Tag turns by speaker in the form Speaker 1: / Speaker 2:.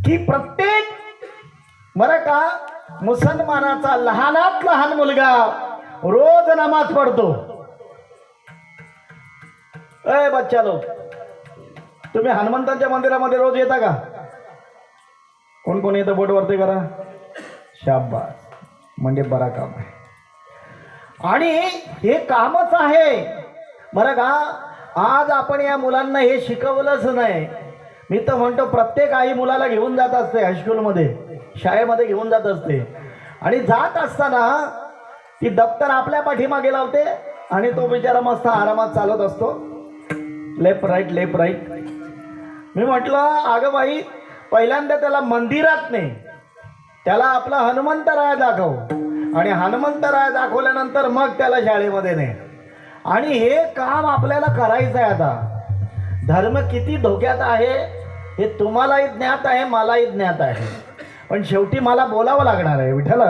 Speaker 1: की प्रत्येक बरं का मुसलमानाचा लहानात लहान मुलगा रोज नमाज पढ़तो। ए बच्चा लोग, तुम्ही हनुमंतांच्या मंदिरामध्ये रोज येता का? कोण कोण येतं बोट वरती करा, शाबास, म्हणजे बरा काम आहे। आणि हे कामच आहे बरं का। आज आपण या मुलांना हे शिकवलंच नाही। मी तर म्हणतो प्रत्येक आई मुलाला घेऊन जात असते हायस्कूलमध्ये, शाळेमध्ये घेऊन जात असते, आणि जात असताना ती दप्तर आपल्या पाठीमागे लावते आणि तो बिचारा मस्त आरामात चालत असतो, लेफ्ट राईट लेफ्ट राईट। मी म्हटलं अगं बाई, पहिल्यांदा त्याला मंदिरात नाही, त्याला आपला हनुमंतराय दाखव, आणि हनुमंतराय दाखवल्यानंतर मग त्याला शाळेमध्ये नाही। आणि हे काम आपल्याला करायचं आहे। आता धर्म किती धोक्यात आहे हे तुम्हालाही ज्ञात आहे, मलाही ज्ञात आहे, पण शेवटी मला बोलावं लागणार आहे। विठ्ठल